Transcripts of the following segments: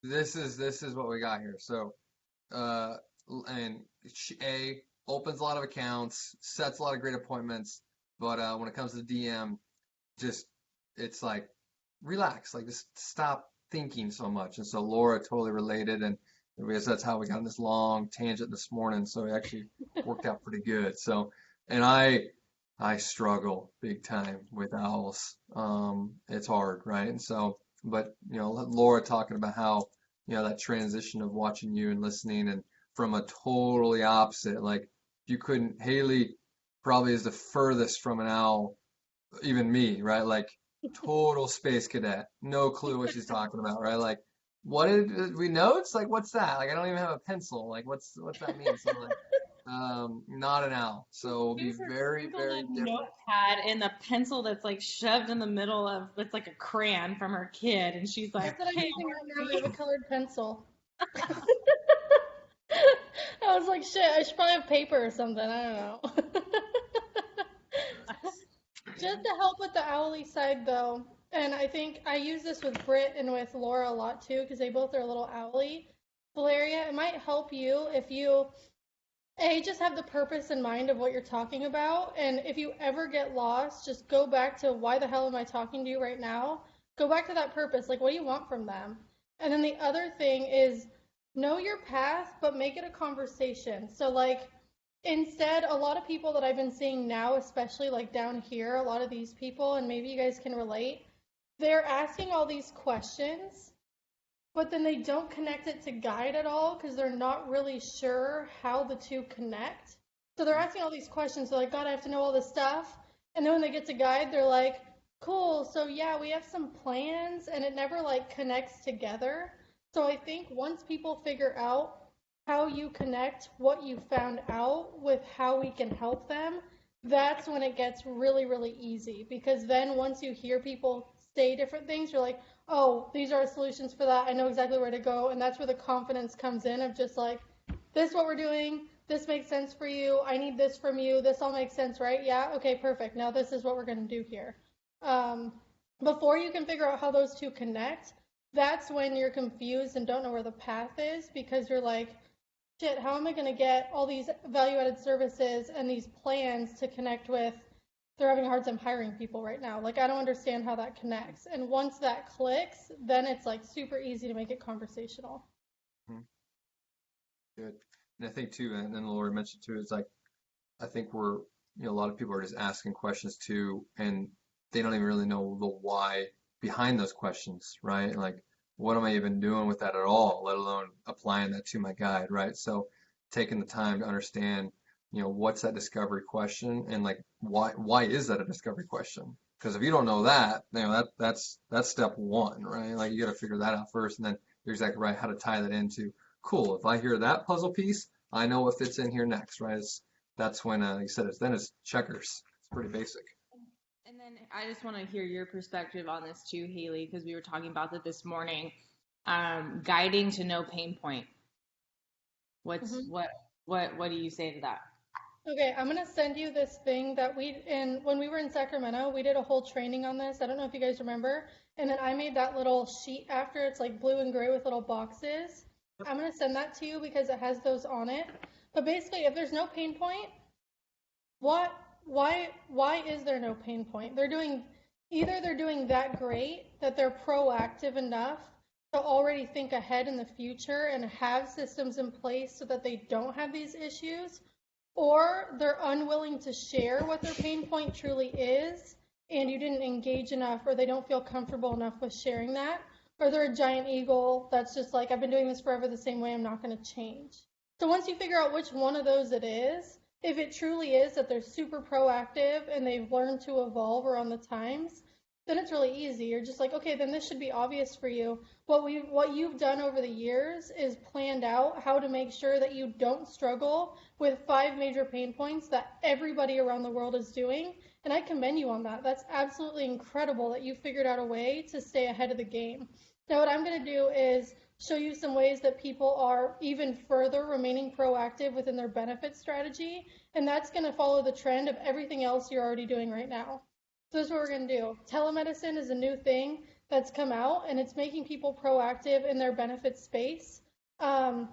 this is what we got here. So, uh, and A opens a lot of accounts, sets a lot of great appointments, but when it comes to DM, just it's like relax, like just stop thinking so much. And so Laura totally related, and I guess that's how we got on this long tangent this morning. So it actually worked out pretty good. So, and I struggle big time with owls. It's hard, right? And so, but Laura talking about how that transition of watching you and listening, and from a totally opposite, like you couldn't. Haley probably is the furthest from an owl, even me, right? Like total space cadet, no clue what she's talking about, right? Like, what did we notes? Like, what's that? Like, I don't even have a pencil. Like, what's that mean? So like, not an owl. So we'll be Use her very, crinkle very cut different. notepad and the pencil that's like shoved in the middle of it's like a crayon from her kid, and she's like, That's what I'm "Hey, using right now. I have a Marcy." colored pencil. I was like, shit, I should probably have paper or something. I don't know. Just to help with the owly side, though, and I think I use this with Britt and with Laura a lot too, because they both are a little owly. Valeria, it might help you if you just have the purpose in mind of what you're talking about. And if you ever get lost, just go back to why the hell am I talking to you right now? Go back to that purpose. Like, what do you want from them? And then the other thing is know your path, but make it a conversation. So, like, instead, a lot of people that I've been seeing now, especially like down here, a lot of these people, and maybe you guys can relate, they're asking all these questions but then they don't connect it to guide at all because they're not really sure how the two connect. So they're asking all these questions. They're like, God, I have to know all this stuff. And then when they get to guide, they're like, cool. So yeah, we have some plans, and it never like connects together. So I think once people figure out how you connect what you found out with how we can help them, that's when it gets really, really easy. Because then once you hear people say different things, you're like, oh, these are solutions for that. I know exactly where to go. And that's where the confidence comes in of just like, this is what we're doing. This makes sense for you. I need this from you. This all makes sense, right? Yeah. Okay, perfect. Now this is what we're going to do here. Um, Before you can figure out how those two connect, that's when you're confused and don't know where the path is because you're like, shit, how am I going to get all these value added services and these plans to connect with? They're having a hard time hiring people right now. Like, I don't understand how that connects. And once that clicks, then it's like super easy to make it conversational. Mhm. Good. And I think too, and then Laura mentioned too, is like I think a lot of people are just asking questions too, and they don't even really know the why behind those questions, right? Like, what am I even doing with that at all, let alone applying that to my guide, right? So taking the time to understand, what's that discovery question, and like why is that a discovery question? Because if you don't know that, that's step one, right? Like you got to figure that out first, and then you're exactly right how to tie that into, cool, if I hear that puzzle piece, I know what fits in here next, right? That's when like you said it's checkers. It's pretty basic. And then I just want to hear your perspective on this too, Haley, because we were talking about that this morning. Guiding to no pain point. What's Hmm. what do you say to that? Okay, I'm gonna send you this thing that when we were in Sacramento, we did a whole training on this. I don't know if you guys remember. And then I made that little sheet after. It's like blue and gray with little boxes. I'm gonna send that to you because it has those on it. But basically, if there's no pain point, what why is there no pain point? They're doing that great that they're proactive enough to already think ahead in the future and have systems in place so that they don't have these issues, or they're unwilling to share what their pain point truly is and you didn't engage enough or they don't feel comfortable enough with sharing that, or they're a giant eagle that's just like, I've been doing this forever the same way, I'm not going to change. So once you figure out which one of those it is, if it truly is that they're super proactive and they've learned to evolve around the times, then it's really easy. You're just like, okay, then this should be obvious for you. What you've done over the years is planned out how to make sure that you don't struggle with 5 major pain points that everybody around the world is doing. And I commend you on that. That's absolutely incredible that you figured out a way to stay ahead of the game. Now, what I'm going to do is show you some ways that people are even further remaining proactive within their benefit strategy. And that's going to follow the trend of everything else you're already doing right now. So this is what we're going to do. Telemedicine is a new thing that's come out, and it's making people proactive in their benefits space. Um,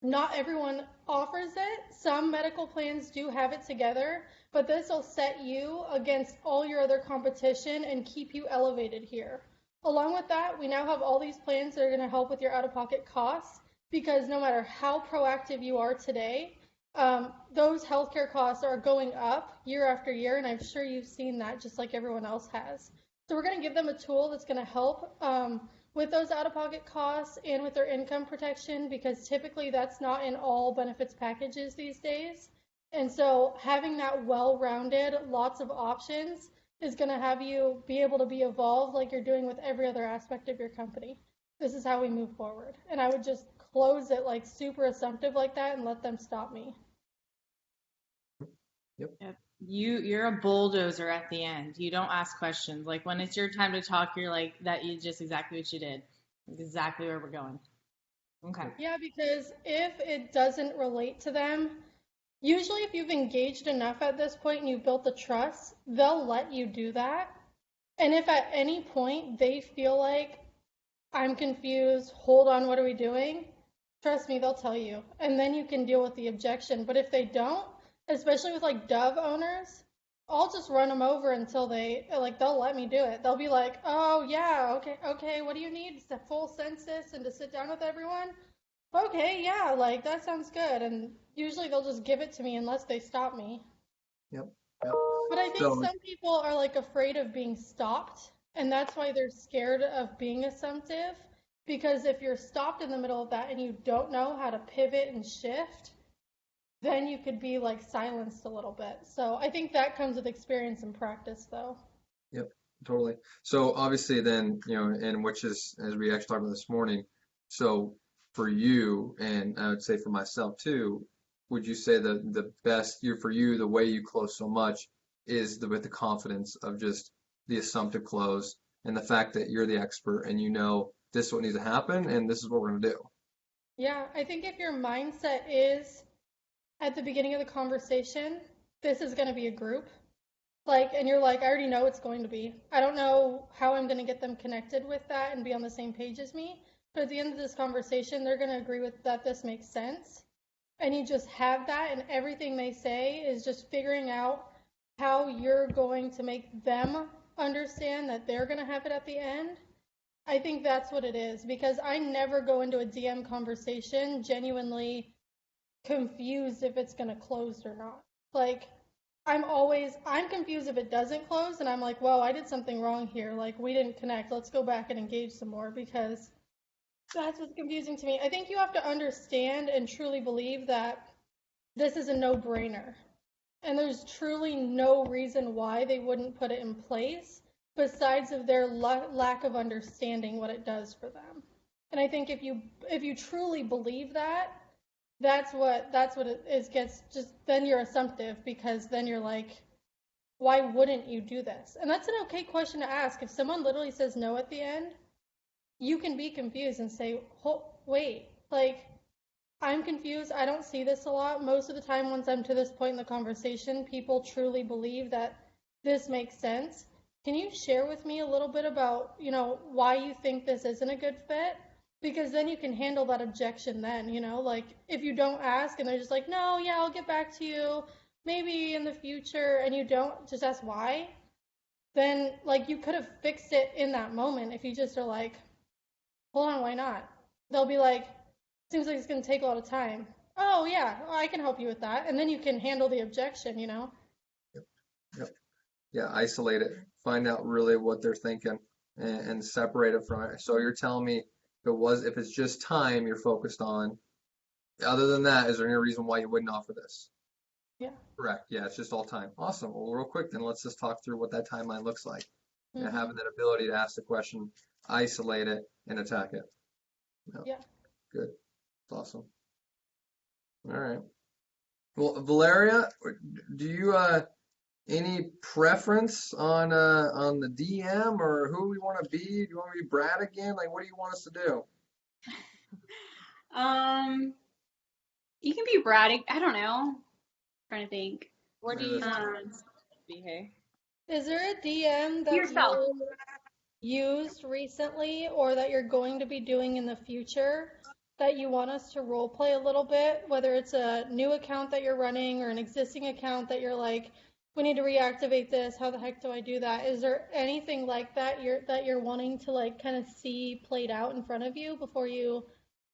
Not everyone offers it. Some medical plans do have it together, but this will set you against all your other competition and keep you elevated here. Along with that, we now have all these plans that are going to help with your out-of-pocket costs because no matter how proactive you are today, those healthcare costs are going up year after year, and I'm sure you've seen that just like everyone else has. So we're going to give them a tool that's going to help with those out-of-pocket costs and with their income protection because typically that's not in all benefits packages these days. And so having that well-rounded, lots of options is going to have you be able to be evolved like you're doing with every other aspect of your company. This is how we move forward. And I would just close it like super assumptive like that and let them stop me. Yep. You're a bulldozer at the end. You don't ask questions. Like when it's your time to talk, you're like that. You just exactly what you did. Exactly where we're going. Okay. Yeah, because if it doesn't relate to them, usually if you've engaged enough at this point and you've built the trust, they'll let you do that. And if at any point they feel like I'm confused, hold on, what are we doing? Trust me, they'll tell you. And then you can deal with the objection. But if they don't, especially with like Dove owners, I'll just run them over until they'll let me do it. They'll be like, oh yeah, okay, what do you need? It's a full census and to sit down with everyone? Okay, yeah, like that sounds good. And usually they'll just give it to me unless they stop me. Yep. Yep. But I think So some people are like afraid of being stopped, and that's why they're scared of being assumptive. Because if you're stopped in the middle of that and you don't know how to pivot and shift, then you could be like silenced a little bit. So I think that comes with experience and practice, though. yep, totally. So obviously then, and which is as we actually talked about this morning. So for you, and I would say for myself too, would you say the best year for you, the way you close so much is with the confidence of just the assumptive close and the fact that you're the expert and you know this is what needs to happen and this is what we're gonna do. Yeah, I think if your mindset is at the beginning of the conversation, this is going to be a group, like, and you're like, I already know it's going to be. I don't know how I'm going to get them connected with that and be on the same page as me, but at the end of this conversation, they're going to agree with that this makes sense. And you just have that, and everything they say is just figuring out how you're going to make them understand that they're going to have it at the end. I think that's what it is because I never go into a DM conversation genuinely confused if it's going to close or not. Like, I'm confused if it doesn't close, and I'm like, whoa, I did something wrong here. Like, we didn't connect. Let's go back and engage some more because that's what's confusing to me. I think you have to understand and truly believe that this is a no-brainer. And there's truly no reason why they wouldn't put it in place besides of their lack of understanding what it does for them. And I think if you truly believe that, that's what it is gets just then you're assumptive because then you're like, why wouldn't you do this? And that's an okay question to ask. If someone literally says no at the end, you can be confused and say, wait, like, I'm confused. I don't see this a lot. Most of the time, once I'm to this point in the conversation, people truly believe that this makes sense. Can you share with me a little bit about, why you think this isn't a good fit? Because then you can handle that objection then, like if you don't ask and they're just like, no, yeah, I'll get back to you maybe in the future, and you don't just ask why, then like you could have fixed it in that moment if you just are like, hold on, why not? They'll be like, seems like it's going to take a lot of time. Oh, yeah, I can help you with that. And then you can handle the objection, Yep. Yep. Yeah, isolate it. Find out really what they're thinking and separate it from it. So you're telling me if it's just time you're focused on, other than that, is there any reason why you wouldn't offer this? Yeah. Correct. Yeah, it's just all time. Awesome. Well, real quick, then let's just talk through what that timeline looks like. Mm-hmm. Having that ability to ask the question, isolate it, and attack it. Yeah. Good. That's awesome. All right. Well, Valeria, do you any preference on the DM or who we want to be? Do you want to be Brad again? Like, what do you want us to do? You can be Brad. I don't know. Trying to think. What do you want Um, to be? Hey. Is there a DM that Yourself. used recently or that you're going to be doing in the future that you want us to role play a little bit, whether it's a new account that you're running or an existing account that you're like, we need to reactivate this. How the heck do I do that? Is there anything like that you're wanting to like kind of see played out in front of you before you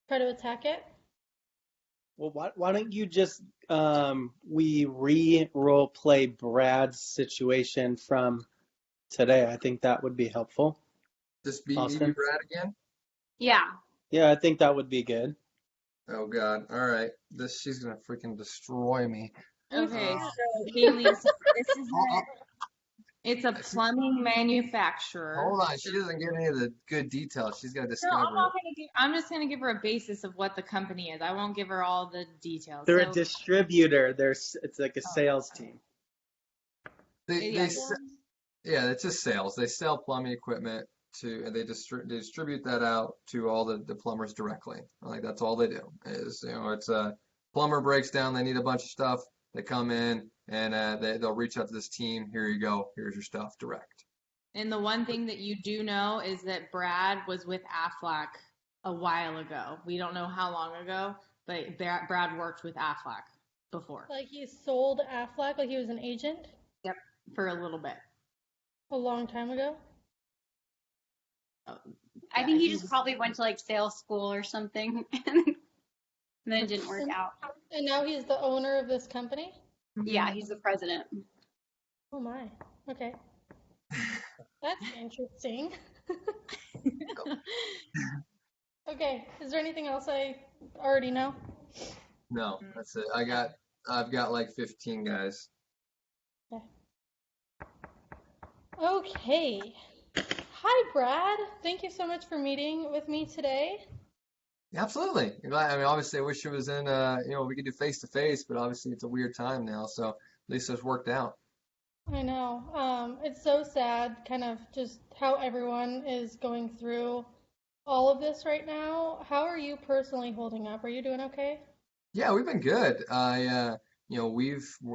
try to attack it? Well, why don't you just we role play Brad's situation from today? I think that would be helpful. Just be Austin? Brad again? Yeah. Yeah, I think that would be good. Oh God. All right. She's gonna freaking destroy me. Okay, Uh, so Haley, this is oh, it's a plumbing manufacturer. hold on. She doesn't give any of the good details. She's gotta No, discover I'm it. not gonna give. I'm just gonna give her a basis of what the company is. I won't give her all the details. They're a So, distributor. It's like a sales team. yeah, Yeah, it's just sales. They sell plumbing equipment and they distribute that out to all the plumbers directly. Like that's all they do is, it's a plumber breaks down, they need a bunch of stuff, they come in and they'll reach out to this team. Here you go. Here's your stuff direct. and the one thing that you do know is that Brad was with Aflac a while ago. We don't know how long ago, but Brad worked with Aflac before. Like he sold Aflac, like he was an agent Yep, for a little bit. a long time ago. I think he just probably went to like sales school or something and then it didn't work out. And now he's the owner of this company? Yeah, he's the president. Oh my. Okay. That's interesting. Okay. Is there anything else I already know? No, that's it. I've got like 15 guys. Okay. Hi, Brad. Thank you so much for meeting with me today. Absolutely. I mean, obviously, I wish it was in, we could do face to face, but obviously it's a weird time now. So at least it's worked out. I know. It's so sad, kind of just how everyone is going through all of this right now. How are you personally holding up? Are you doing okay? Yeah, we've been good.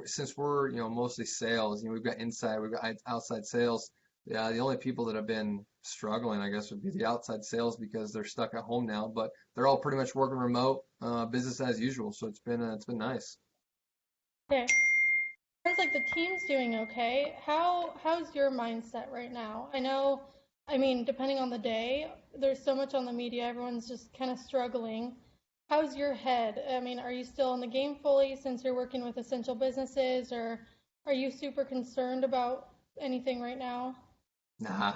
Since we're, mostly sales, we've got inside, we've got outside sales. Yeah, the only people that have been struggling, I guess, would be the outside sales because they're stuck at home now, but they're all pretty much working remote, business as usual. So it's been nice. Okay. Sounds like the team's doing okay. How's your mindset right now? I know, I mean, depending on the day, there's so much on the media, everyone's just kind of struggling. How's your head? I mean, are you still in the game fully since you're working with essential businesses, or are you super concerned about anything right now? Nah,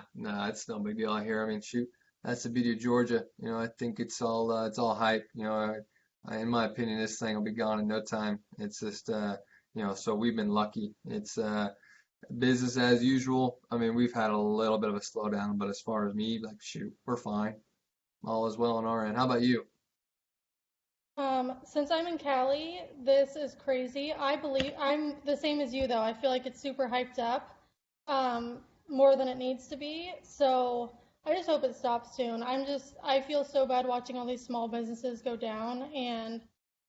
it's no big deal out here. I mean, shoot, that's the beauty of Georgia. I think it's all hype. In my opinion, this thing will be gone in no time. It's just, so we've been lucky. It's business as usual. I mean, we've had a little bit of a slowdown, but as far as me, like, shoot, we're fine. All is well on our end. How about you? Since I'm in Cali, this is crazy. I believe I'm the same as you though. I feel like it's super hyped up, more than it needs to be. So I just hope it stops soon. I feel so bad watching all these small businesses go down and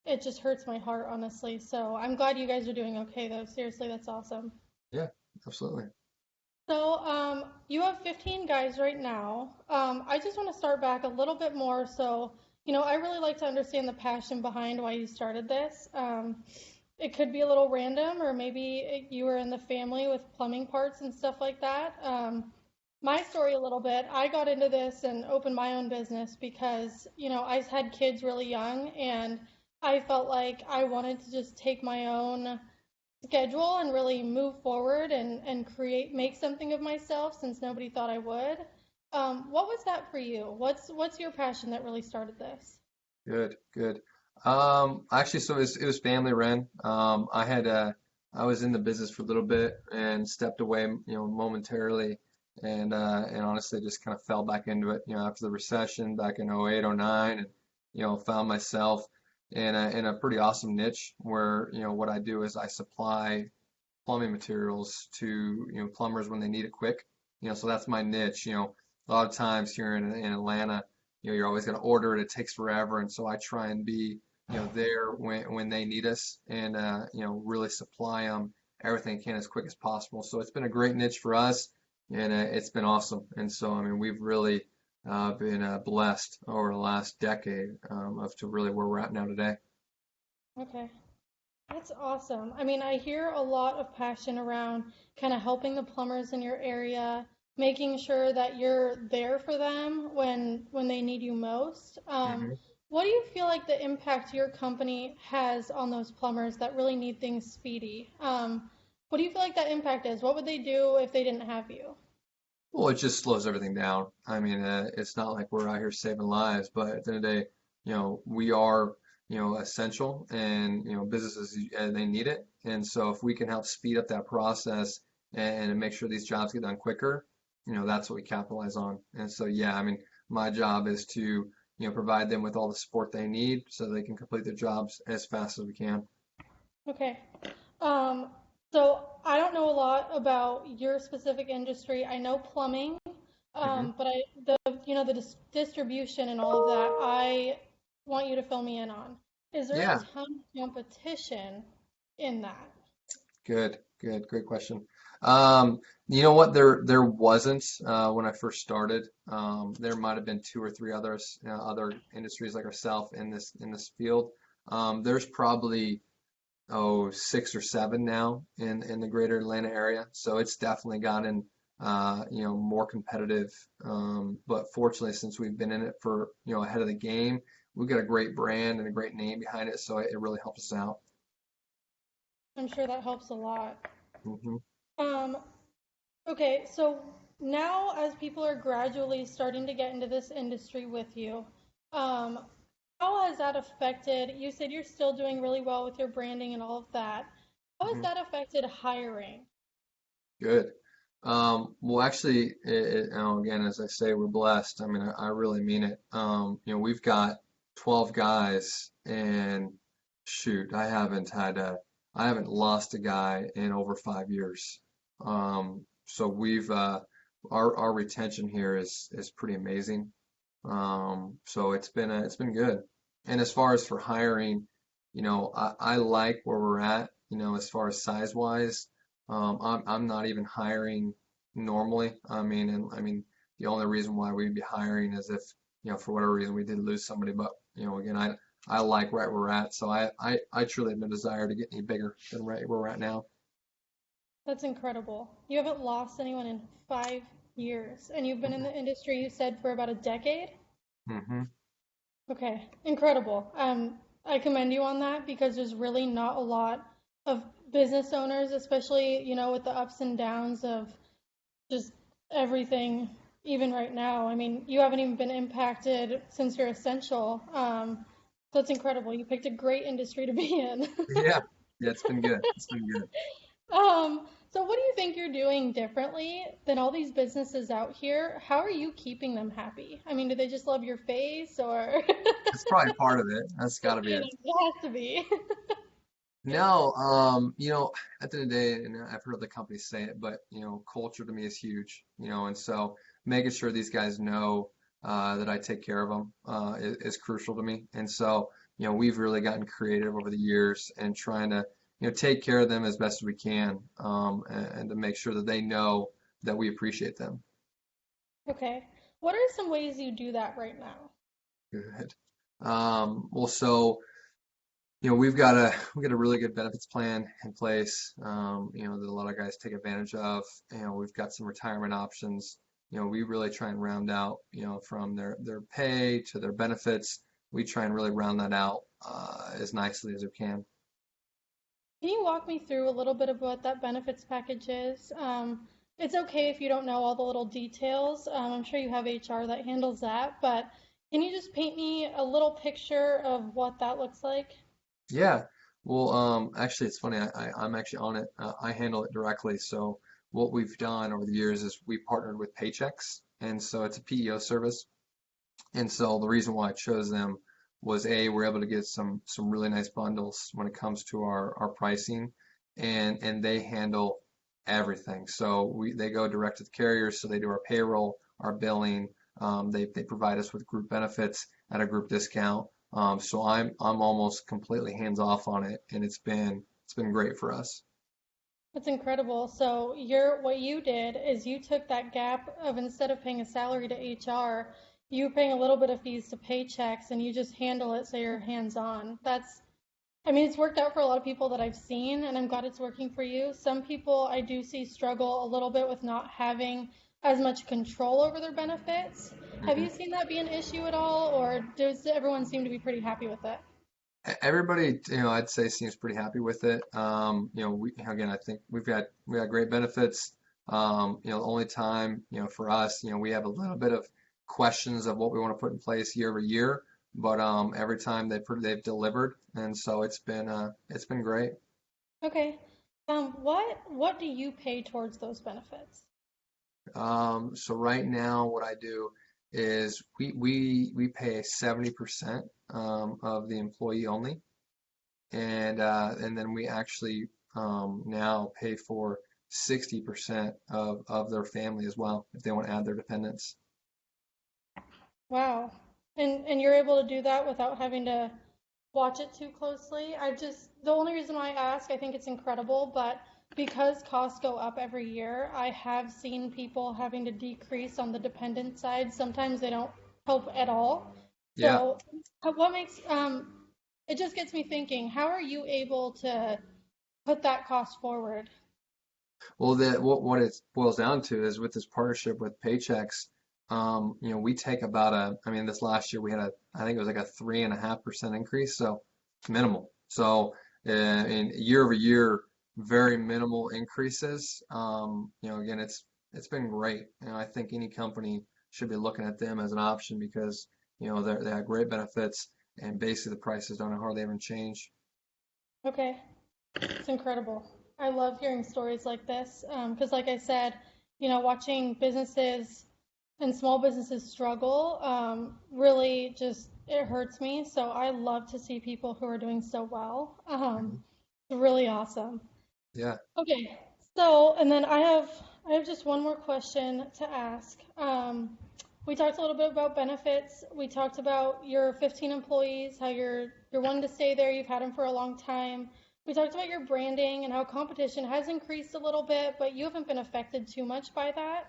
it just hurts my heart, honestly. So I'm glad you guys are doing okay though. Seriously, that's awesome. Yeah, absolutely. So, you have 15 guys right now. I just want to start back a little bit more. So, I really like to understand the passion behind why you started this. It could be a little random, or maybe you were in the family with plumbing parts and stuff like that. My story a little bit, I got into this and opened my own business because, I had kids really young and I felt like I wanted to just take my own schedule and really move forward and make something of myself since nobody thought I would. What was that for you? What's your passion that really started this? Good, good. Actually, so it was family ran. I was in the business for a little bit and stepped away, momentarily, and honestly just kind of fell back into it, after the recession back in '08, '09, and found myself in a pretty awesome niche where, what I do is I supply plumbing materials to, plumbers when they need it quick. So that's my niche. A lot of times here in Atlanta, you're always going to order it. It takes forever. And so I try and be, there when they need us and, really supply them everything I can as quick as possible. So it's been a great niche for us. and it's been awesome. And so, I mean, we've really been blessed over the last decade of to really where we're at now today. Okay. That's awesome. I mean, I hear a lot of passion around kind of helping the plumbers in your area, making sure that you're there for them when they need you most. hmm What do you feel like the impact your company has on those plumbers that really need things speedy? What do you feel like that impact is? What would they do if they didn't have you? Well, it just slows everything down. I mean, it's not like we're out here saving lives, but at the end of the day, we are, essential, and businesses they need it. And so if we can help speed up that process and make sure these jobs get done quicker, that's what we capitalize on. And so yeah, I mean, my job is to, provide them with all the support they need so they can complete their jobs as fast as we can. Okay. Um, so I don't know a lot about your specific industry. I know plumbing, hmm but the distribution and all of that, I want you to fill me in on. Is there a Yeah. ton of competition in that? Good, great question. Um, you know what? There wasn't when I first started. There might have been two or three others, other industries like ourselves in this field. There's probably six or seven now in the greater Atlanta area. So it's definitely gotten more competitive. But fortunately, since we've been in it for ahead of the game, we've got a great brand and a great name behind it. So it really helps us out. I'm sure that helps a lot. hmm Um, okay, so now as people are gradually starting to get into this industry with you, um, how has that affected? You said you're still doing really well with your branding and all of that. How has hmm that affected hiring? Good. Well, actually, again, as I say, we're blessed. I mean, I really mean it. We've got 12 guys, and shoot, I haven't lost a guy in over 5 years. So our retention here is pretty amazing. So it's been good. And as far as for hiring, I like where we're at, as far as size wise. I'm not even hiring normally. I mean, the only reason why we'd be hiring is if, for whatever reason we did lose somebody. But, again, I like where we're at. So I truly have no desire to get any bigger than right where we're at now. That's incredible. You haven't lost anyone in 5 years, and you've been in the industry, you said, for about a decade? Mm-hmm. Okay, incredible. I commend you on that because there's really not a lot of business owners, especially, with the ups and downs of just everything, even right now. I mean, you haven't even been impacted since you're essential. So it's incredible. You picked a great industry to be in. Yeah. Yeah, it's been good. It's been good. So what do you think you're doing differently than all these businesses out here? How are you keeping them happy? I mean, do they just love your face or That's probably part of it. That's got to be it. it has to be. No, at the end of the day, and I've heard the companies say it, but culture to me is huge, and so making sure these guys know that I take care of them is crucial to me. And so, we've really gotten creative over the years and trying to, take care of them as best as we can, and to make sure that they know that we appreciate them. Okay. What are some ways you do that right now? Good. Well, so. We've got a really good benefits plan in place, that a lot of guys take advantage of. We've got some retirement options. We really try and round out, from their pay to their benefits. We try and really round that out as nicely as we can. Can you walk me through a little bit of what that benefits package is? It's okay if you don't know all the little details. I'm sure you have HR that handles that, but can you just paint me a little picture of what that looks like? Yeah. Well, actually, it's funny. I'm actually on it. I handle it directly. So what we've done over the years is we partnered with Paychex, and so it's a PEO service. And so the reason why I chose them was A, we're able to get some really nice bundles when it comes to our pricing, and they handle everything. So they go direct to the carriers, so they do our payroll, our billing. They provide us with group benefits at a group discount. So I'm almost completely hands off on it, and it's been great for us. That's incredible. So what you did is you took that gap of instead of paying a salary to HR, you were paying a little bit of fees to paychecks and you just handle it so you're hands-on. I mean, it's worked out for a lot of people that I've seen, and I'm glad it's working for you. Some people I do see struggle a little bit with not having as much control over their benefits. Have Hmm. you seen that be an issue at all, or does everyone seem to be pretty happy with it? Everybody, I'd say seems pretty happy with it. Again, I think we got great benefits. The only time, for us, we have a little bit of questions of what we want to put in place year over year, but every time they've delivered, and so it's been great. Okay. What do you pay towards those benefits? So right now, what I do is we pay 70% of the employee only. And then we actually now pay for 60% of their family as well if they want to add their dependents. Wow. And you're able to do that without having to watch it too closely. The only reason why I ask, I think it's incredible, but because costs go up every year, I have seen people having to decrease on the dependent side. Sometimes they don't help at all. Yeah. So, what makes it just gets me thinking, how are you able to put that cost forward? Well, what it boils down to is with this partnership with Paychex, we take about I mean, this last year we had I think it was like a 3.5% increase, so it's minimal. So, in year over year, very minimal increases. Again, it's been great. I think any company should be looking at them as an option because, they have great benefits and basically the prices don't hardly even change. Okay. It's incredible. I love hearing stories like this because, like I said, watching businesses and small businesses struggle really just it hurts me. So I love to see people who are doing so well. Mhm. It's really awesome. Yeah. Okay, so and then I have just one more question to ask. We talked a little bit about benefits. We talked about your 15 employees, how you're wanting to stay there. You've had them for a long time. We talked about your branding and how competition has increased a little bit, but you haven't been affected too much by that.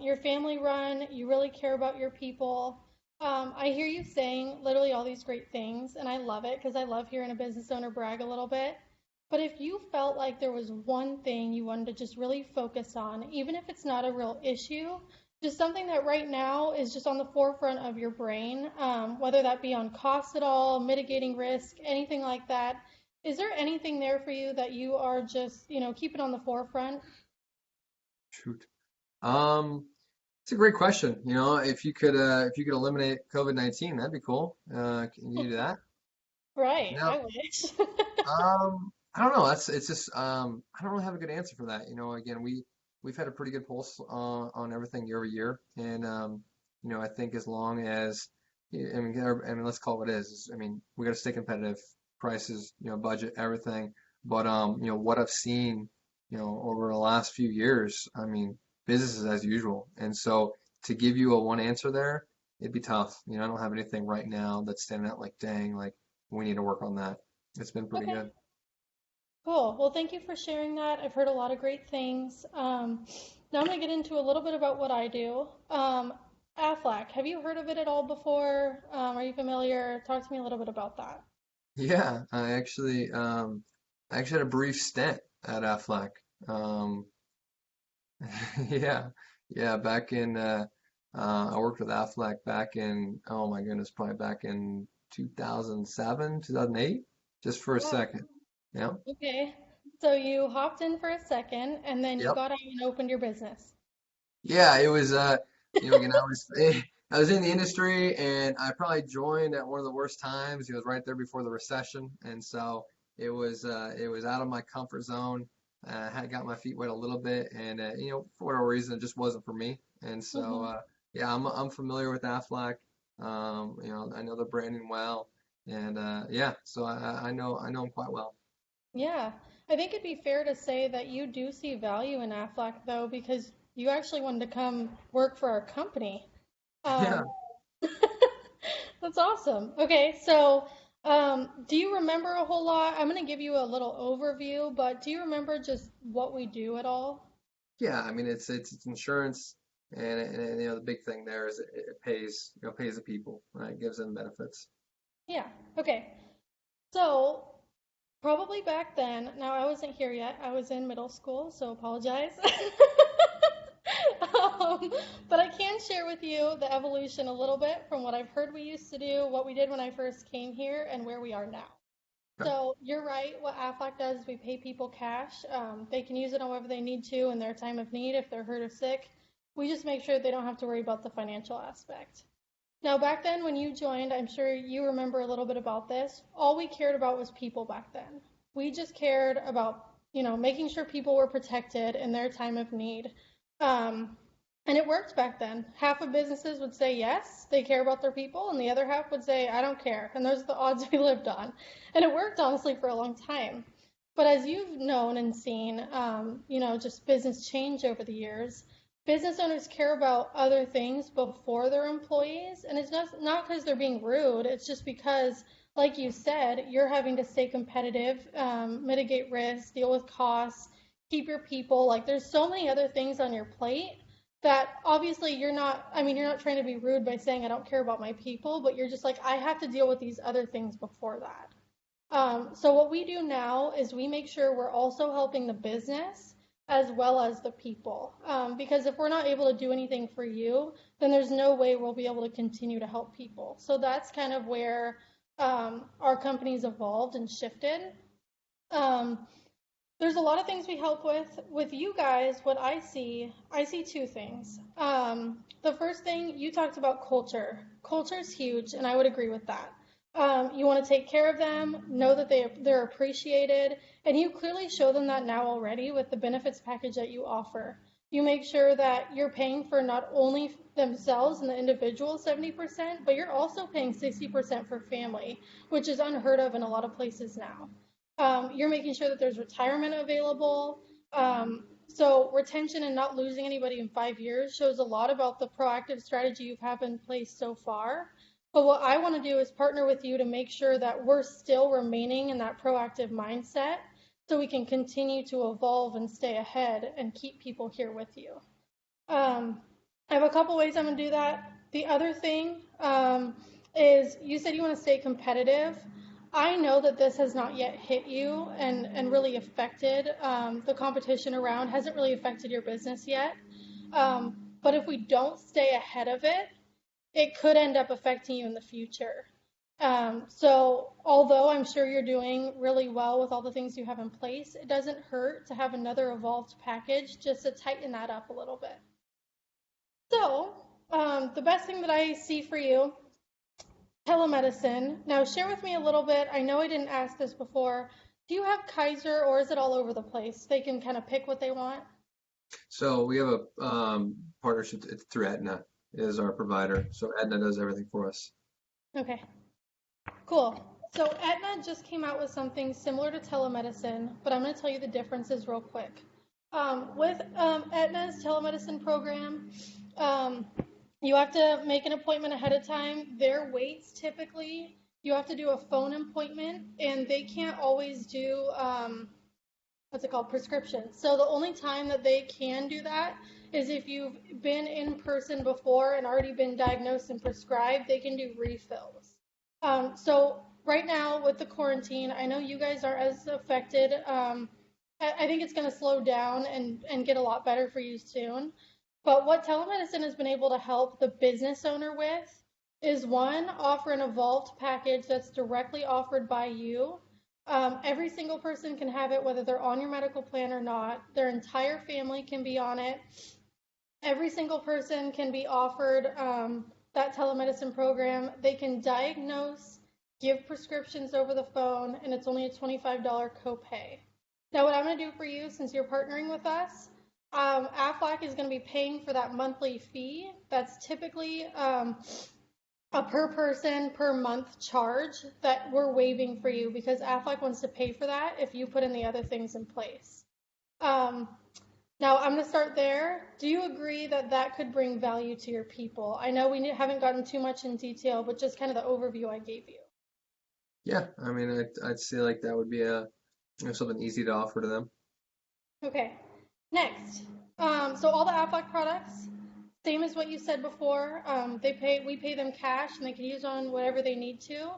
Your family run. You really care about your people. I hear you saying literally all these great things, and I love it because I love hearing a business owner brag a little bit. But if you felt like there was one thing you wanted to just really focus on, even if it's not a real issue, just something that right now is just on the forefront of your brain, whether that be on cost at all, mitigating risk, anything like that, is there anything there for you that you are just, keeping on the forefront? Shoot. Um, it's a great question. If you could eliminate COVID-19, that'd be cool. Can you do that? Right, No. I wish. I don't know. It's just I don't really have a good answer for that. Again, we've had a pretty good pulse on everything year over year, and I think as long as I mean, let's call it what it is. I mean, we got to stay competitive, prices, budget, everything. But what I've seen, over the last few years, I mean, business is as usual, and so to give you a one answer there, it'd be tough. I don't have anything right now that's standing out like, dang, like we need to work on that. It's been pretty Okay, good. cool. Well, thank you for sharing that. I've heard a lot of great things. Now I'm going to get into a little bit about what I do. Aflac, have you heard of it at all before? Are you familiar? Talk to me a little bit about that. Yeah, I actually had a brief stint at Aflac. Um, yeah, yeah, I worked with Aflac back in, oh my goodness, probably back in 2007, 2008, just for a Wow. second. Yeah, Okay. So you hopped in for a second and then you yep. got out and opened your business. Yeah, it was, again, I was in the industry and I probably joined at one of the worst times. It was right there before the recession. And so it was out of my comfort zone. Had got my feet wet a little bit and, for whatever reason, it just wasn't for me. And so, Hmm. yeah, I'm familiar with Aflac. I know the branding well. And, yeah, so I know them quite well. Yeah. I think it'd be fair to say that you do see value in Aflac though, because you actually wanted to come work for our company. Yeah. Um, That's awesome. Okay, so Do you remember a whole lot? I'm going to give you a little overview, but do you remember just what we do at all? Yeah, I mean it's insurance, and the big thing there is it pays pays the people, right? It gives them benefits. Yeah. Okay. So probably back then, now I wasn't here yet. I was in middle school, so apologize. But I can share with you the evolution a little bit from what I've heard we used to do, what we did when I first came here, and where we are now. Okay. So you're right. What Aflac does is we pay people cash. They can use it however they need to in their time of need if they're hurt or sick. We just make sure they don't have to worry about the financial aspect. Now, back then when you joined, I'm sure you remember a little bit about this. All we cared about was people back then. We just cared about, making sure people were protected in their time of need. Um, and it worked back then. Half of businesses would say yes, they care about their people, and the other half would say, I don't care. And those are the odds we lived on. And it worked, honestly, for a long time. But as you've known and seen, just business change over the years, business owners care about other things before their employees. And it's not because they're being rude, it's just because, like you said, you're having to stay competitive, mitigate risk, deal with costs, keep your people. Like, there's so many other things on your plate that obviously you're not trying to be rude by saying I don't care about my people, but you're just like, I have to deal with these other things before that. So what we do now is we make sure we're also helping the business as well as the people. Because if we're not able to do anything for you, then there's no way we'll be able to continue to help people. So that's kind of where our company's evolved and shifted. Um, there's a lot of things we help with. With you guys, what I see two things. The first thing, you talked about culture. Culture is huge, and I would agree with that. You want to take care of them, know that they're appreciated, and you clearly show them that now already with the benefits package that you offer. You make sure that you're paying for not only themselves and the individual 70%, but you're also paying 60% for family, which is unheard of in a lot of places now. You're making sure that there's retirement available. So retention and not losing anybody in 5 years shows a lot about the proactive strategy you've had in place so far. But what I want to do is partner with you to make sure that we're still remaining in that proactive mindset so we can continue to evolve and stay ahead and keep people here with you. I have a couple ways I'm going to do that. The other thing is you said you want to stay competitive. I know that this has not yet hit you and really affected the competition around, hasn't really affected your business yet. But if we don't stay ahead of it, it could end up affecting you in the future. So although I'm sure you're doing really well with all the things you have in place, it doesn't hurt to have another evolved package just to tighten that up a little bit. So the best thing that I see for you, telemedicine. Now share with me a little bit. I know I didn't ask this before. Do you have Kaiser or is it all over the place? They can kind of pick what they want? So we have a partnership through Aetna is our provider. So Aetna does everything for us. Okay, cool. So Aetna just came out with something similar to telemedicine, but I'm going to tell you the differences real quick. With Aetna's telemedicine program, you have to make an appointment ahead of time. Their waits typically, you have to do a phone appointment, and they can't always do prescriptions. So the only time that they can do that is if you've been in person before and already been diagnosed and prescribed, they can do refills. So right now with the quarantine, I know you guys aren't as affected. I think it's going to slow down and get a lot better for you soon. But what telemedicine has been able to help the business owner with is one, offer an evolved package that's directly offered by you. Every single person can have it, whether they're on your medical plan or not. Their entire family can be on it. Every single person can be offered that telemedicine program. They can diagnose, give prescriptions over the phone, and it's only a $25 copay. Now, what I'm going to do for you, since you're partnering with us, Aflac is going to be paying for that monthly fee. That's typically a per person per month charge that we're waiving for you because Aflac wants to pay for that if you put in the other things in place. Now, I'm going to start there. Do you agree that that could bring value to your people? I know we haven't gotten too much in detail, but just kind of the overview I gave you. Yeah, I mean, I'd say like that would be something easy to offer to them. Okay. Next, so all the Aflac products, same as what you said before. We pay them cash, and they can use on whatever they need to.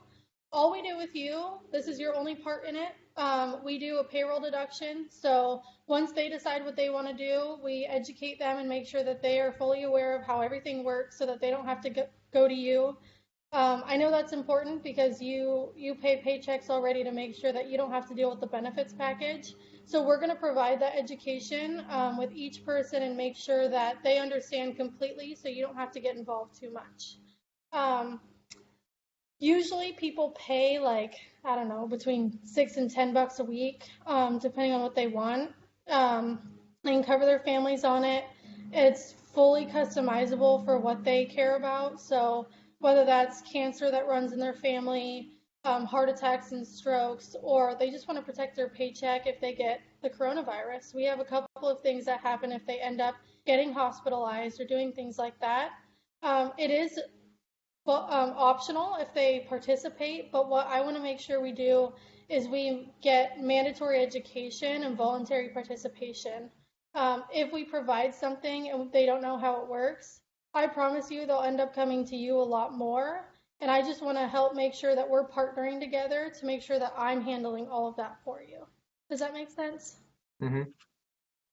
All we do with you, this is your only part in it. We do a payroll deduction. So once they decide what they want to do, we educate them and make sure that they are fully aware of how everything works, so that they don't have to go to you. I know that's important because you pay paychecks already to make sure that you don't have to deal with the benefits package. So we're going to provide that education with each person and make sure that they understand completely, so you don't have to get involved too much. Um, Usually people pay like, I don't know, between $6 and $10 a week, depending on what they want. They can cover their families on it. It's fully customizable for what they care about. So whether that's cancer that runs in their family, heart attacks and strokes, or they just want to protect their paycheck if they get the coronavirus. We have a couple of things that happen if they end up getting hospitalized or doing things like that. It is optional if they participate, but what I want to make sure we do is we get mandatory education and voluntary participation. If we provide something and they don't know how it works, I promise you they'll end up coming to you a lot more. And I just want to help make sure that we're partnering together to make sure that I'm handling all of that for you. Does that make sense? Hmm.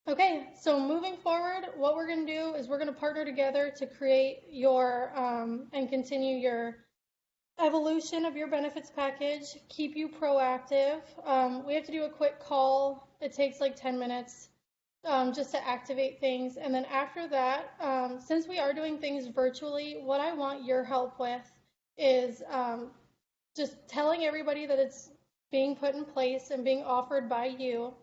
Okay, so moving forward, what we're going to do is we're going to partner together to create your and continue your evolution of your benefits package, keep you proactive. We have to do a quick call. It takes like 10 minutes just to activate things. And then after that, since we are doing things virtually, what I want your help with is just telling everybody that it's being put in place and being offered by you.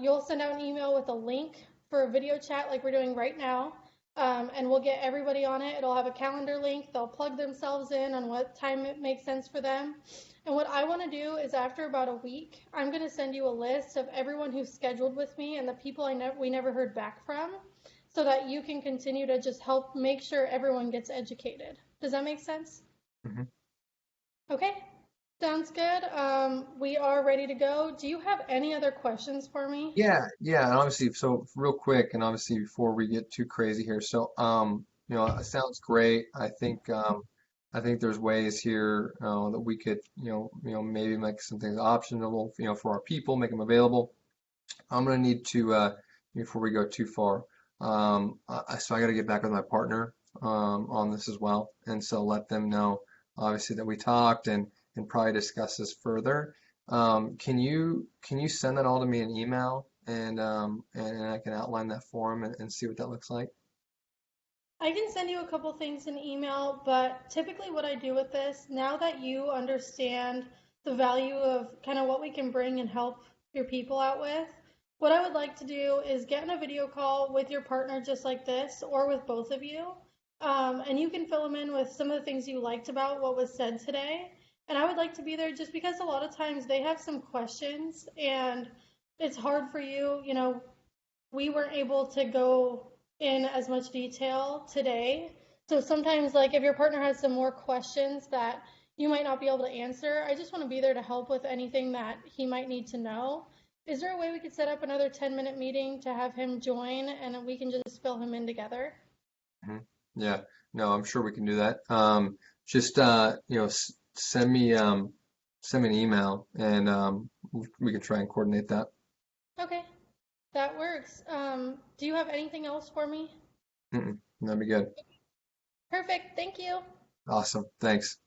You'll send out an email with a link for a video chat like we're doing right now, and we'll get everybody on it. It'll have a calendar link. They'll plug themselves in on what time it makes sense for them. And what I want to do is after about a week, I'm going to send you a list of everyone who's scheduled with me and the people we never heard back from, so that you can continue to just help make sure everyone gets educated. Does that make sense? Hmm. Okay, sounds good. We are ready to go. Do you have any other questions for me? Yeah, and obviously, so real quick, and obviously before we get too crazy here, so it sounds great. I think there's ways here that we could, maybe make some things optional, for our people, make them available. I'm gonna need to before we go too far. So I got to get back with my partner on this as well, and so let them know, obviously, that we talked and probably discuss this further. Can you send that all to me in email and I can outline that for 'em and see what that looks like? I can send you a couple things in email, but typically what I do with this, now that you understand the value of kind of what we can bring and help your people out with, what I would like to do is get in a video call with your partner just like this, or with both of you. And you can fill them in with some of the things you liked about what was said today. And I would like to be there just because a lot of times they have some questions and it's hard for you, we weren't able to go in as much detail today. So sometimes, like, if your partner has some more questions that you might not be able to answer, I just want to be there to help with anything that he might need to know. Is there a way we could set up another 10-minute meeting to have him join and we can just fill him in together? Hmm. Yeah, no, I'm sure we can do that. Just send me an email and we can try and coordinate that. Okay, that works. Do you have anything else for me? That'd be good. Perfect, thank you. Awesome. Thanks.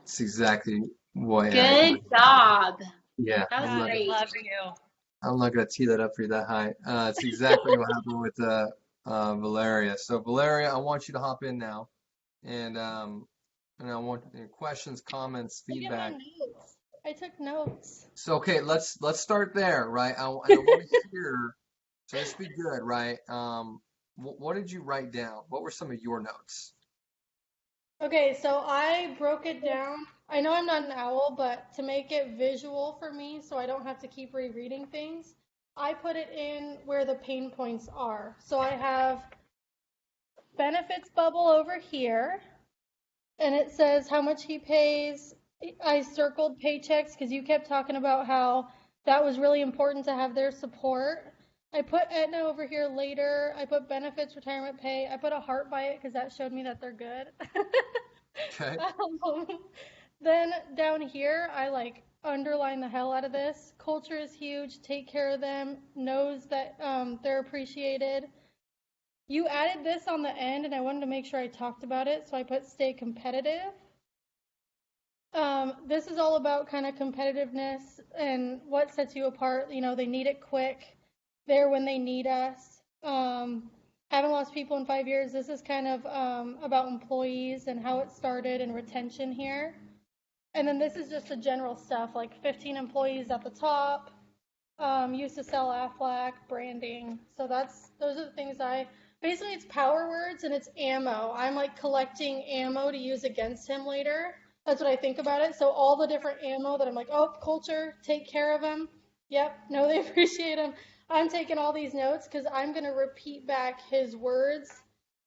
It's exactly what Good job. yeah, That was great. Love you. I'm not gonna tee that up for you that high. It's exactly what happened with Valeria. So Valeria, I want you to hop in now, and I want questions, comments, Look at my feedback. notes. I took notes. So okay, let's start there, right? And I want to hear. So this be good, right? What did you write down? What were some of your notes? Okay, so I broke it down. I know I'm not an owl, but to make it visual for me so I don't have to keep rereading things, I put it in where the pain points are. So I have benefits bubble over here, and it says how much he pays. I circled paychecks because you kept talking about how that was really important to have their support. I put Aetna over here later. I put benefits, retirement pay. I put a heart by it because that showed me that they're good. Okay. Um, then down here, I like underline the hell out of this. Culture is huge. Take care of them. Knows that they're appreciated. You added this on the end, and I wanted to make sure I talked about it, so I put stay competitive. This is all about kind of competitiveness and what sets you apart. You know, they need it quick. There when they need us. Haven't lost people in 5 years. This is kind of about employees and how it started and retention here. And then this is just the general stuff, like 15 employees at the top. Used to sell Aflac, branding. So those are the things basically it's power words and it's ammo. I'm like collecting ammo to use against him later. That's what I think about it. So all the different ammo that I'm like, oh, culture, take care of him. Yep, no, they appreciate him. I'm taking all these notes because I'm going to repeat back his words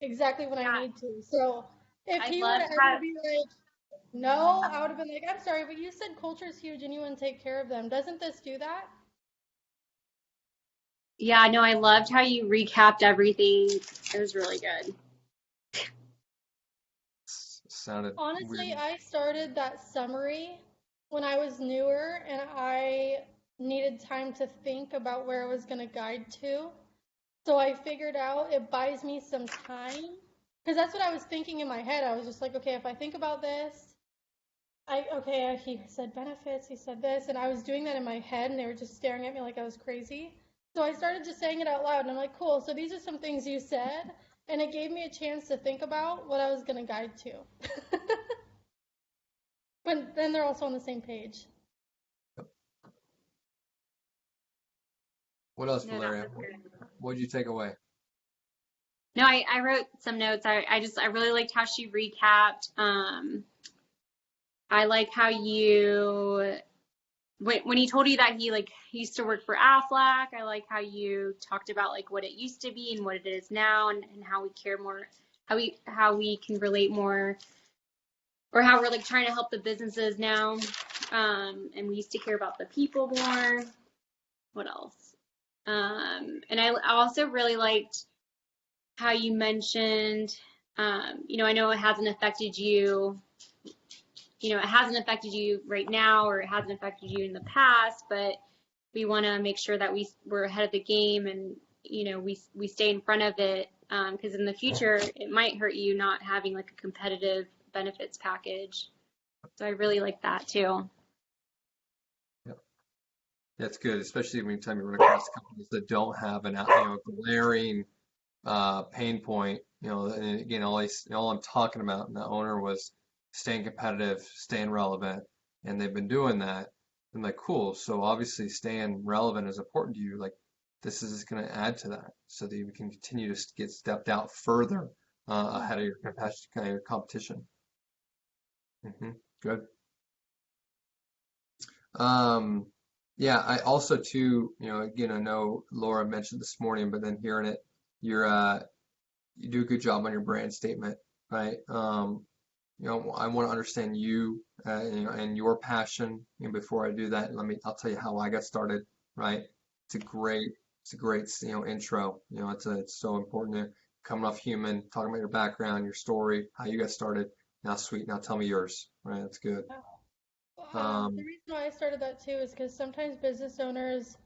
exactly when I need to. So if he were to ever be like, no, I would have been like, I'm sorry, but you said culture is huge and you want to take care of them. Doesn't this do that? Yeah, no, I loved how you recapped everything. It was really good. Sounded Honestly, weird. I started that summary when I was newer and I needed time to think about where I was going to guide to. So I figured out it buys me some time because that's what I was thinking in my head. I was just like, okay, if I think about this, he said benefits, he said this, and I was doing that in my head and they were just staring at me like I was crazy. So I started just saying it out loud and I'm like, cool, so these are some things you said, and it gave me a chance to think about what I was going to guide to. But then they're also on the same page. What else, No, that Valeria? was good. What did you take away? No, I wrote some notes. I really liked how she recapped. I like how when he told you that he used to work for Aflac. I like how you talked about like what it used to be and what it is now, and how we care more, how we can relate more, or how we're like trying to help the businesses now. And we used to care about the people more. What else? And I also really liked how you mentioned, I know it hasn't affected you, it hasn't affected you right now, or it hasn't affected you in the past, but we want to make sure that we're ahead of the game, and, we stay in front of it, because in the future, it might hurt you not having like a competitive benefits package. So I really like that too. Yep. That's good, especially when you run across companies that don't have a glaring pain point. And again, all I'm talking about, and the owner was staying competitive, staying relevant, and they've been doing that. I'm like, cool. So obviously, staying relevant is important to you. Like, this is going to add to that, so that you can continue to get stepped out further ahead of your competition. Good. Yeah, I also too, again, I know Laura mentioned this morning, but then hearing it, you do a good job on your brand statement, right? I want to understand you, and your passion. And before I do that, I'll tell you how I got started, right? It's a great, intro. It's so important to coming off human, talking about your background, your story, how you got started. Now, sweet, now tell me yours, right? That's good. The reason why I started that too is because sometimes business owners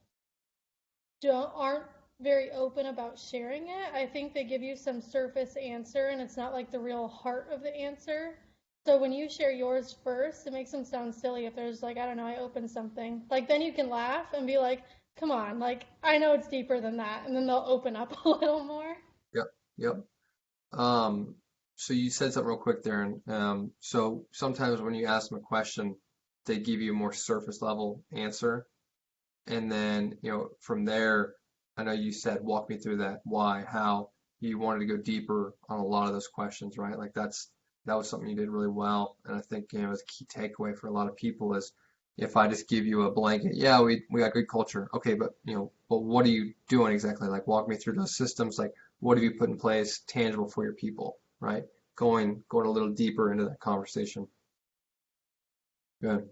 aren't very open about sharing it. I think they give you some surface answer and it's not like the real heart of the answer. So when you share yours first, it makes them sound silly if there's like, I don't know, I opened something. Like then you can laugh and be like, come on, like I know it's deeper than that. And then they'll open up a little more. Yep, yep. So you said something real quick there, and so sometimes when you ask them a question, they give you a more surface level answer, and then from there, I know you said walk me through that, why, how you wanted to go deeper on a lot of those questions, right? Like that was something you did really well, and I think it's a key takeaway for a lot of people is if I just give you a blanket, yeah, we got good culture, okay, but but what are you doing exactly? Like walk me through those systems, like what have you put in place tangible for your people, right? going a little deeper into that conversation. Good.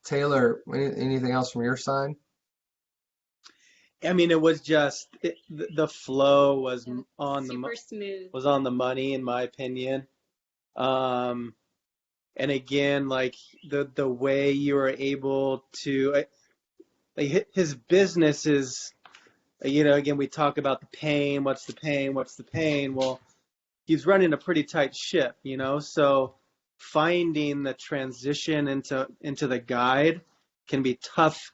Taylor, anything else from your side? I mean, it was just the flow was Super smooth. was on the money in my opinion. And again, like the way you were able to, like his business is, again, we talk about the pain. What's the pain? What's the pain? Well, he's running a pretty tight ship, so finding the transition into the guide can be tough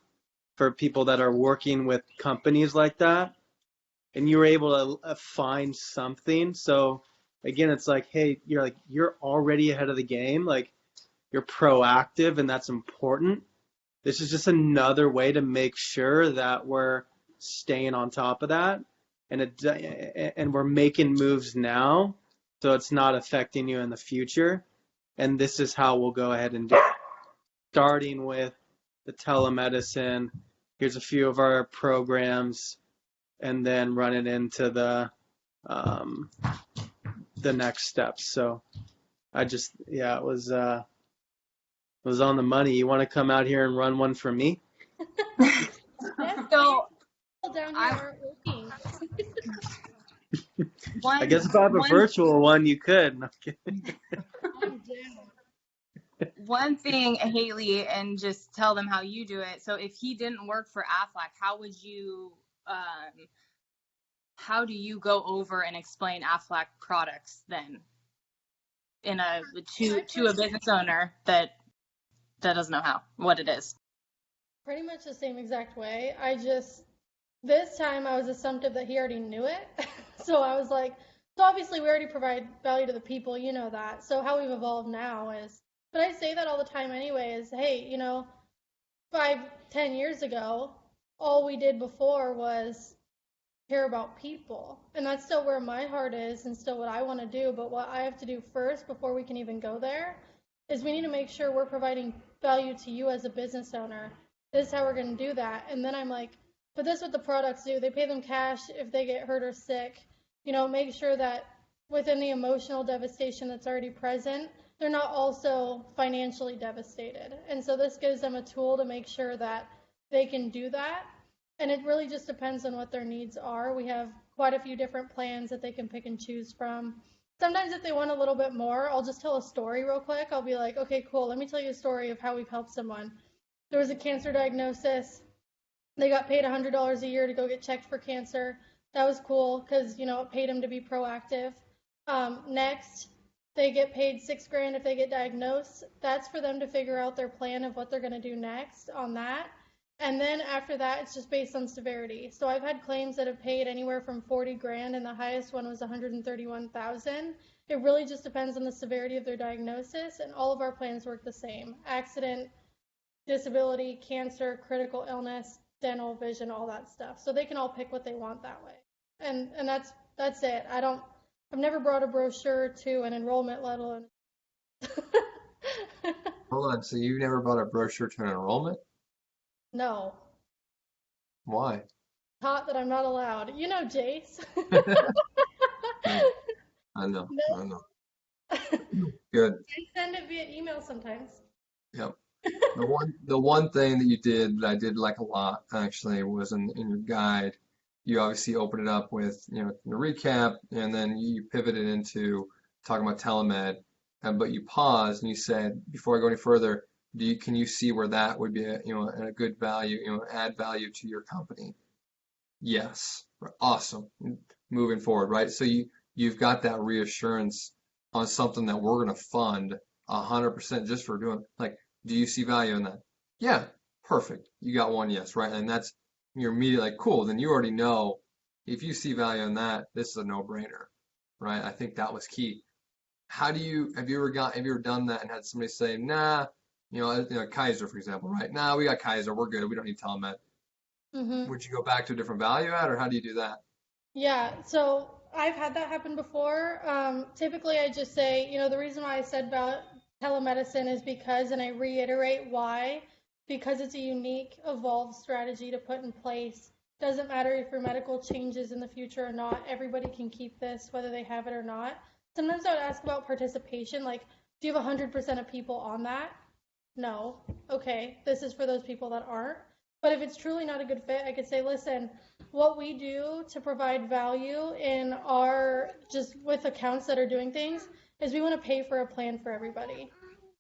for people that are working with companies like that. And you were able to find something. So again, it's like, hey, you're already ahead of the game. Like, you're proactive, and that's important. This is just another way to make sure that we're staying on top of that, and we're making moves now, so it's not affecting you in the future. And this is how we'll go ahead and do it. Starting with the telemedicine. Here's a few of our programs, and then running into the next steps. So it was on the money. You want to come out here and run one for me? Yes, So people down here aren't working. I guess if I have a virtual one, you could. No, I'm kidding. I'm down. one thing, Haley, and just tell them how you do it. So if he didn't work for Aflac, how do you go over and explain Aflac products then to a business owner that doesn't know what it is? Pretty much the same exact way. This time I was assumptive that he already knew it. So I was like, so obviously we already provide value to the people, you know that. So how we've evolved now is, but I say that all the time anyway, is, hey, 5-10 years ago, all we did before was care about people. And that's still where my heart is and still what I want to do. But what I have to do first before we can even go there is we need to make sure we're providing value to you as a business owner. This is how we're going to do that. And then I'm like, but this is what the products do. They pay them cash if they get hurt or sick. Make sure that within the emotional devastation that's already present, they're not also financially devastated. And so this gives them a tool to make sure that they can do that. And it really just depends on what their needs are. We have quite a few different plans that they can pick and choose from. Sometimes if they want a little bit more, I'll just tell a story real quick. I'll be like, okay, cool. Let me tell you a story of how we've helped someone. There was a cancer diagnosis. They got paid $100 a year to go get checked for cancer. That was cool because, it paid them to be proactive. Next, they get paid $6,000 if they get diagnosed. That's for them to figure out their plan of what they're going to do next on that. And then after that, it's just based on severity. So I've had claims that have paid anywhere from $40,000, and the highest one was $131,000. It really just depends on the severity of their diagnosis, and all of our plans work the same: accident, disability, cancer, critical illness, dental, vision, all that stuff. So they can all pick what they want that way. And that's it. I've never brought a brochure to an enrollment, let alone. Hold on. So you never brought a brochure to an enrollment? No. Why? Taught that I'm not allowed. Jace. I know. No. I know. Good. I send it via email sometimes. Yep. The one thing that you did that I did like a lot actually was in your guide. You obviously opened it up with the recap, and then you pivoted into talking about telemed, but you paused and you said, before I go any further, can you see where that would be a good value, add value to your company? Yes. Awesome. Moving forward, right? So you've got that reassurance on something that we're going to fund 100% just for doing, like, do you see value in that? Yeah, perfect. You got one yes, right? And you're immediately like, cool. Then you already know if you see value in that, this is a no-brainer, right? I think that was key. Have you ever done that and had somebody say, nah, Kaiser, for example, right? Nah, we got Kaiser, we're good. We don't need telemed. Mm-hmm. Would you go back to a different value add, or how do you do that? Yeah, so I've had that happen before. Typically, I just say, the reason why I said about telemedicine is because, and I reiterate why, because it's a unique, evolved strategy to put in place. Doesn't matter if your medical changes in the future or not. Everybody can keep this, whether they have it or not. Sometimes I would ask about participation, like, do you have 100% of people on that? No. Okay, this is for those people that aren't. But if it's truly not a good fit, I could say, listen, what we do to provide value in our, just with accounts that are doing things, is we want to pay for a plan for everybody.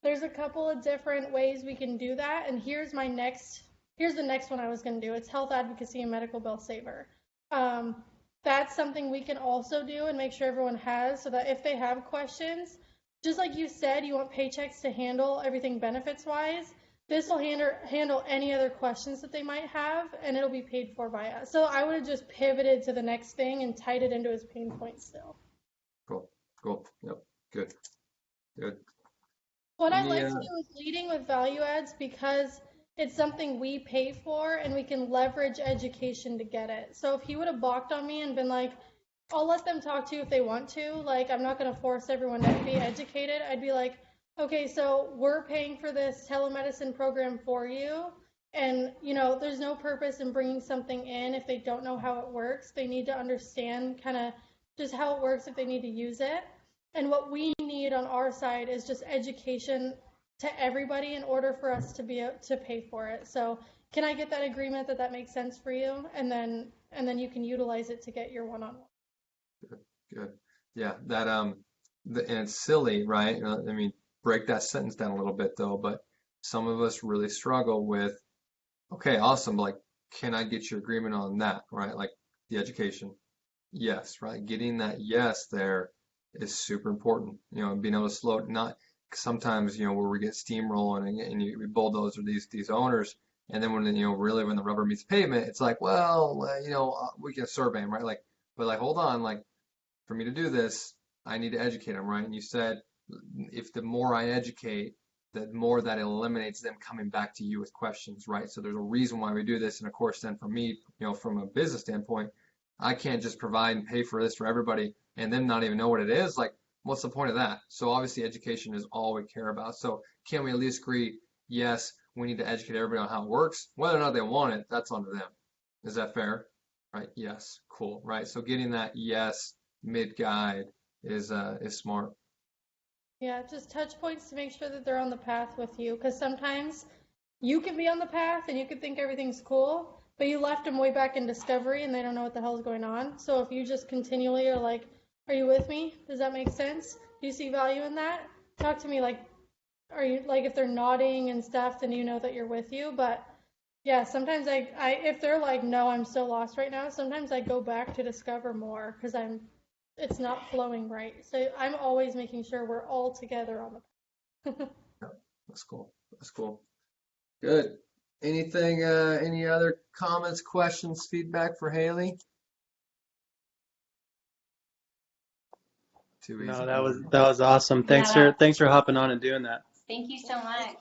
There's a couple of different ways we can do that, and here's the next one I was going to do. It's health advocacy and medical bill saver. That's something we can also do and make sure everyone has, so that if they have questions, just like you said, you want Paychex to handle everything benefits wise. This will handle any other questions that they might have, and it'll be paid for by us. So I would have just pivoted to the next thing and tied it into his pain point still. Cool. Yep. Good. What I Any, like to do is leading with value adds because it's something we pay for and we can leverage education to get it. So if he would have balked on me and been like, I'll let them talk to you if they want to, like, I'm not going to force everyone to be educated, I'd be like, okay, so we're paying for this telemedicine program for you. And, there's no purpose in bringing something in if they don't know how it works. They need to understand kind of just how it works if they need to use it. And what we need on our side is just education to everybody in order for us to be able to pay for it. So can I get that agreement that makes sense for you? And then you can utilize it to get your one-on-one. Good. Yeah, and it's silly, right? I mean, break that sentence down a little bit though, but some of us really struggle with, okay, awesome, like, can I get your agreement on that, right? Like the education. Yes, right? Getting that yes there is super important. Being able to slow it, not sometimes, where we get steamrolling and we bulldoze these owners, and then when, really when the rubber meets pavement, it's like, well, we can survey them, right? Like, but like, hold on, like, for me to do this, I need to educate them, right? And you said, if the more I educate, the more that eliminates them coming back to you with questions, right? So there's a reason why we do this. And of course, then for me, from a business standpoint, I can't just provide and pay for this for everybody and then not even know what it is. Like, what's the point of that? So obviously education is all we care about. So can we at least agree, yes, we need to educate everybody on how it works. Whether or not they want it, that's on to them. Is that fair? Right? Yes. Cool. Right. So getting that yes mid-guide is smart. Yeah, just touch points to make sure that they're on the path with you. Because sometimes you can be on the path and you can think everything's cool, but you left them way back in Discovery and they don't know what the hell's going on. So if you just continually are like, are you with me? Does that make sense? Do you see value in that? Talk to me like, are you, like, if they're nodding and stuff, then you know that you're with you. But yeah, sometimes I if they're like, no, I'm so lost right now, sometimes I go back to discover more because it's not flowing right. So I'm always making sure we're all together on the. That's cool. That's cool. Good. Anything, any other comments, questions, feedback for Haley? Too easy. No, that was awesome. Thanks for hopping on and doing that. Thank you so much.